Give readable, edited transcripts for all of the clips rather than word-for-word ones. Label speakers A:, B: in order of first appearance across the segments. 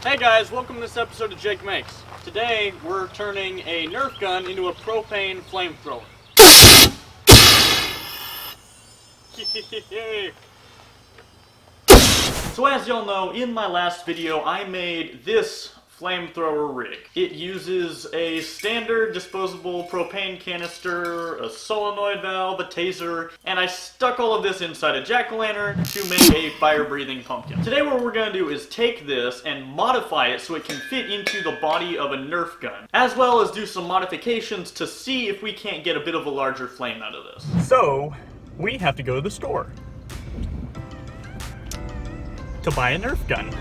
A: Hey guys, welcome to this episode of JakeMakes. Today, we're turning a Nerf gun into a propane flamethrower. So as y'all know, in my last video, I made this flamethrower rig. It uses a standard disposable propane canister, a solenoid valve, a taser, and I stuck all of this inside a jack-o'-lantern to make a fire-breathing pumpkin. Today what we're going to do is take this and modify it so it can fit into the body of a Nerf gun, as well as do some modifications to see if we can't get a bit of a larger flame out of this. So, we have to go to the store to buy a Nerf gun.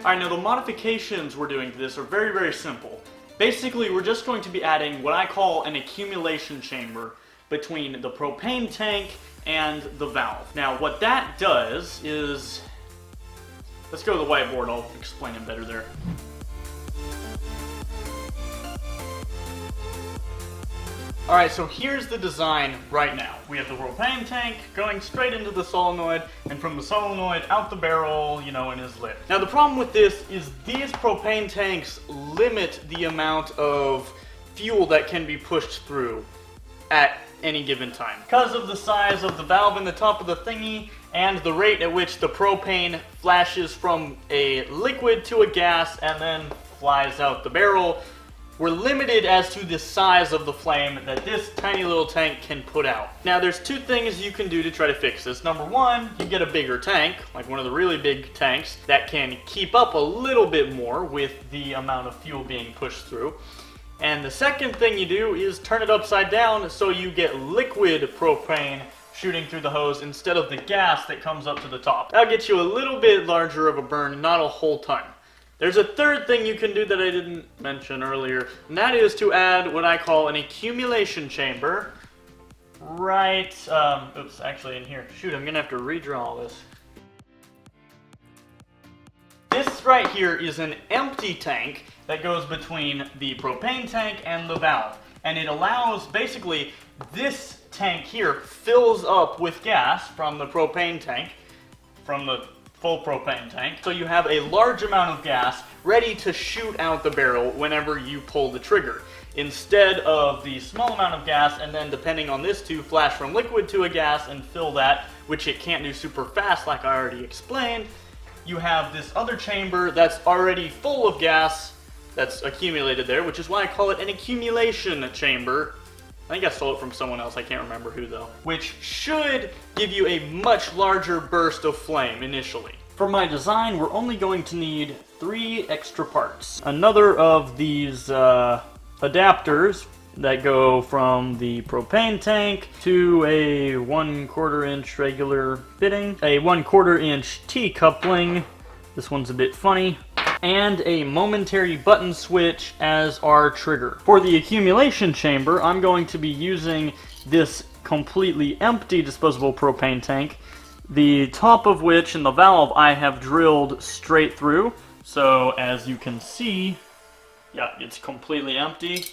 A: Alright, now the modifications we're doing to this are very, very simple. Basically, we're just going to be adding what I call an accumulation chamber between the propane tank and the valve. Now, what that does is... Let's go to the whiteboard, I'll explain it better there. Alright, so here's the design right now. We have the propane tank going straight into the solenoid, and from the solenoid out the barrel, you know, in his lid. Now the problem with this is these propane tanks limit the amount of fuel that can be pushed through at any given time. Because of the size of the valve in the top of the thingy, and the rate at which the propane flashes from a liquid to a gas and then flies out the barrel, we're limited as to the size of the flame that this tiny little tank can put out. Now there's two things you can do to try to fix this. Number one, you get a bigger tank, like one of the really big tanks, that can keep up a little bit more with the amount of fuel being pushed through. And the second thing you do is turn it upside down so you get liquid propane shooting through the hose instead of the gas that comes up to the top. That'll get you a little bit larger of a burn, not a whole ton. There's a third thing you can do that I didn't mention earlier, and that is to add what I call an accumulation chamber. Right, oops, actually in here. Shoot, I'm gonna have to redraw all this. This right here is an empty tank that goes between the propane tank and the valve. And it allows, basically, this tank here fills up with gas from the propane tank, from the full propane tank. So you have a large amount of gas ready to shoot out the barrel whenever you pull the trigger. Instead of the small amount of gas, and then depending on this to flash from liquid to a gas and fill that, which it can't do super fast like I already explained, you have this other chamber that's already full of gas that's accumulated there, which is why I call it an accumulation chamber. I think I stole it from someone else, I can't remember who though. Which should give you a much larger burst of flame initially. For my design, we're only going to need 3 extra parts. Another of these adapters that go from the propane tank to a 1/4 inch regular fitting, a 1/4 inch T-coupling, this one's a bit funny, and a momentary button switch as our trigger. For the accumulation chamber, I'm going to be using this completely empty disposable propane tank, the top of which and the valve I have drilled straight through. So as you can see, yeah, it's completely empty.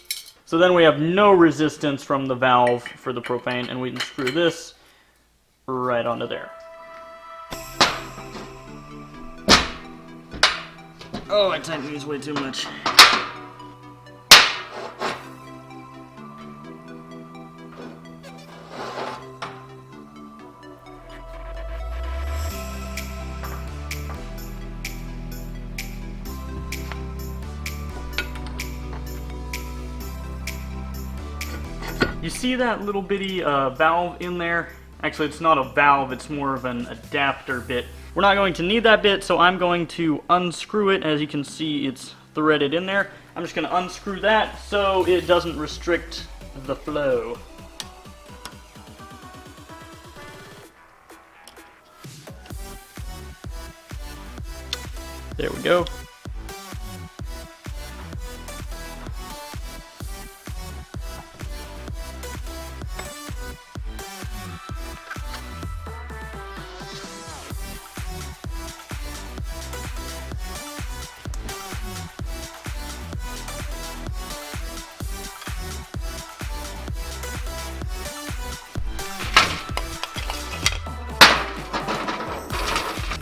A: So then we have no resistance from the valve for the propane, and we can screw this right onto there. Oh, I tightened these way too much. You see that little bitty valve in there? Actually, it's not a valve, it's more of an adapter bit. We're not going to need that bit, so I'm going to unscrew it. As you can see, it's threaded in there. I'm just going to unscrew that so it doesn't restrict the flow. There we go.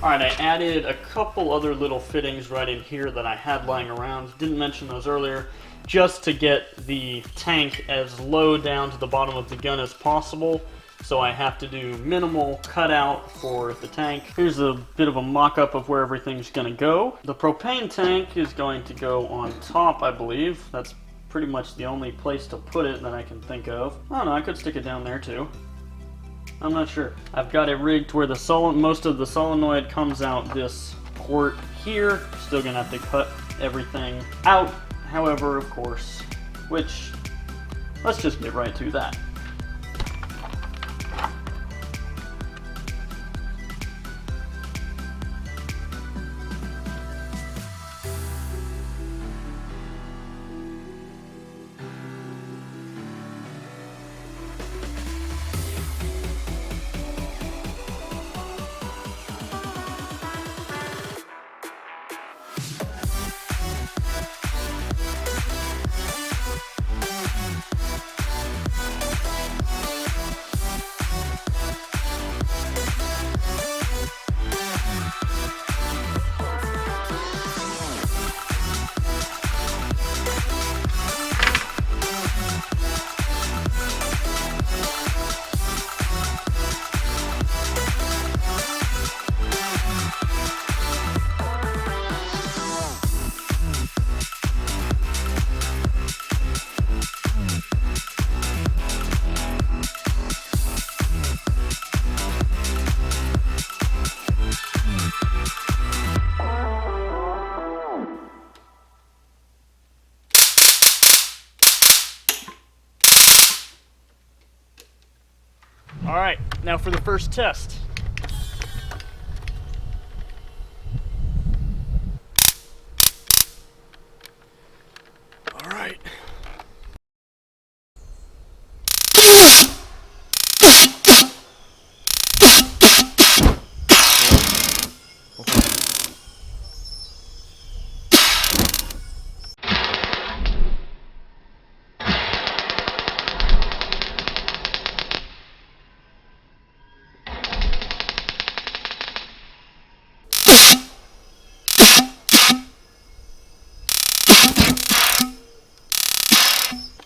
A: Alright, I added a couple other little fittings right in here that I had lying around. Didn't mention those earlier, just to get the tank as low down to the bottom of the gun as possible. So I have to do minimal cutout for the tank. Here's a bit of a mock-up of where everything's going to go. The propane tank is going to go on top, I believe. That's pretty much the only place to put it that I can think of. I don't know, I could stick it down there too. I'm not sure. I've got it rigged to where the most of the solenoid comes out this port here. Still gonna have to cut everything out, however, of course, which, let's just get right to that. Alright, now for the first test. Alright.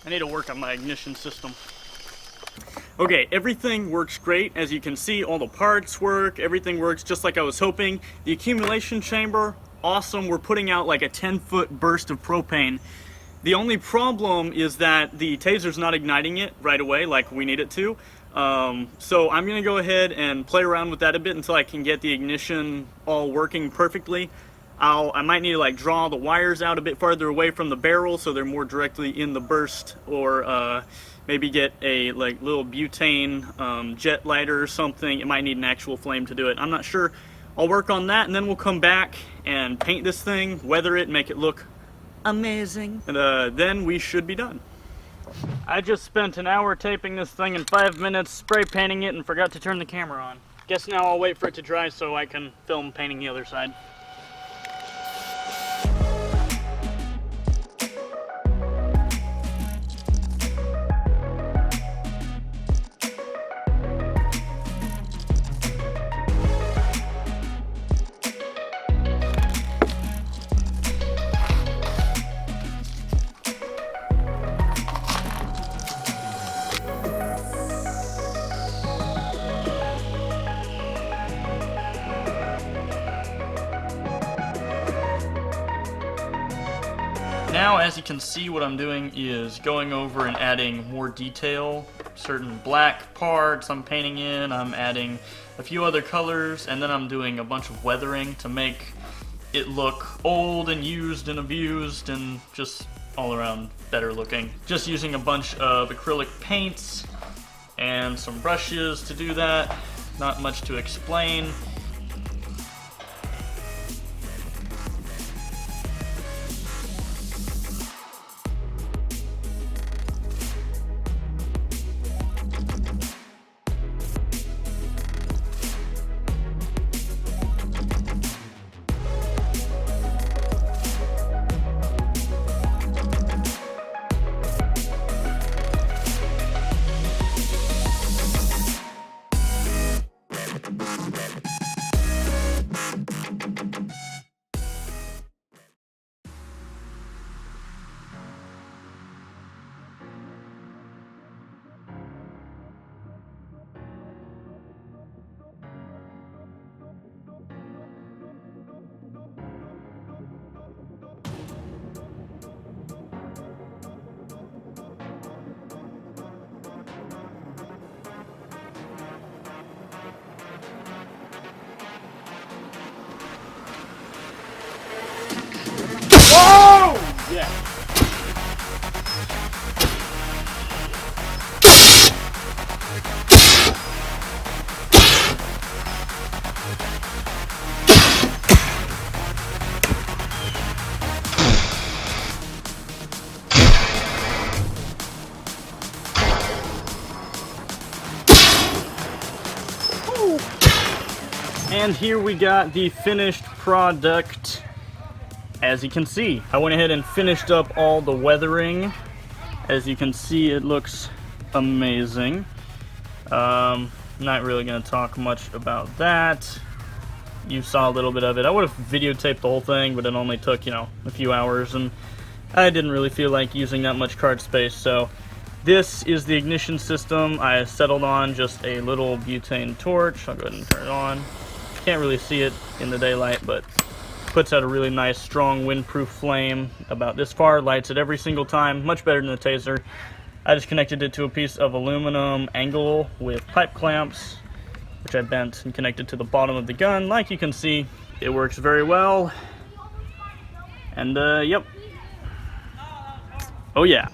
A: I need to work on my ignition system. Okay, everything works great. As you can see, all the parts work, everything works just like I was hoping. The accumulation chamber, awesome. We're putting out like a 10-foot burst of propane. The only problem is that the taser's not igniting it right away like we need it to. So I'm gonna go ahead and play around with that a bit until I can get the ignition all working perfectly. I might need to like draw the wires out a bit farther away from the barrel so they're more directly in the burst, or maybe get a like little butane jet lighter or something. It might need an actual flame to do it. I'm not sure. I'll work on that, and then we'll come back and paint this thing, weather it, make it look amazing, and then we should be done. I just spent an hour taping this thing and 5 minutes spray painting it and forgot to turn the camera on. Guess now I'll wait for it to dry so I can film painting the other side. Now, as you can see, what I'm doing is going over and adding more detail. Certain black parts I'm painting in, I'm adding a few other colors, and then I'm doing a bunch of weathering to make it look old and used and abused and just all around better looking. Just using a bunch of acrylic paints and some brushes to do that. Not much to explain. Whoa! Yeah. And here we got the finished product. As you can see, I went ahead and finished up all the weathering. As you can see, it looks amazing. Not really going to talk much about that. You saw a little bit of it. I would have videotaped the whole thing, but it only took, you know, a few hours, and I didn't really feel like using that much card space. So this is the ignition system. I settled on just a little butane torch. I'll go ahead and turn it on. Can't really see it in the daylight, but puts out a really nice, strong, windproof flame about this far. Lights it every single time, much better than the taser. I just connected it to a piece of aluminum angle with pipe clamps, which I bent and connected to the bottom of the gun. Like you can see, it works very well. And, yep. Oh, yeah.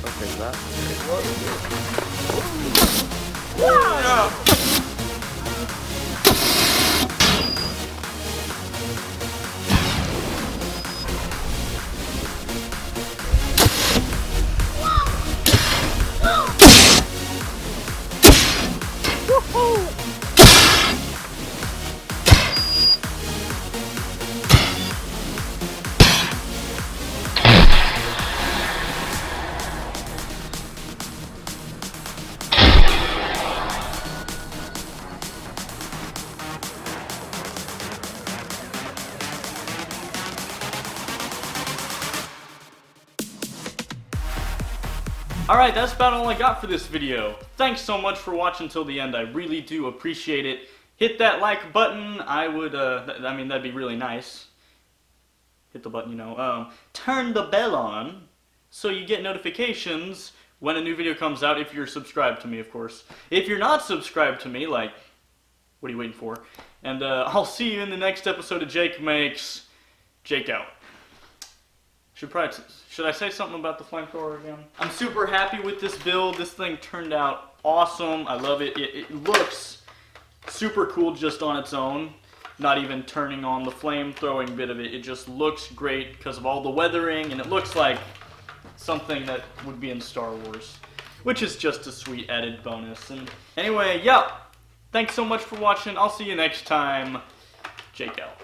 B: Okay, that.
A: Wow. Alright, that's about all I got for this video. Thanks so much for watching till the end. I really do appreciate it. Hit that like button. I would, I mean, that'd be really nice. Hit the button, you know. Turn the bell on so you get notifications when a new video comes out, if you're subscribed to me, of course. If you're not subscribed to me, like, what are you waiting for? And I'll see you in the next episode of JakeMakes. Jake out. Should I say something about the flamethrower again? I'm super happy with this build. This thing turned out awesome. I love it. It looks super cool just on its own. Not even turning on the flame throwing bit of it. It just looks great because of all the weathering, and it looks like something that would be in Star Wars, which is just a sweet added bonus. And anyway, yeah, thanks so much for watching. I'll see you next time. Jake out.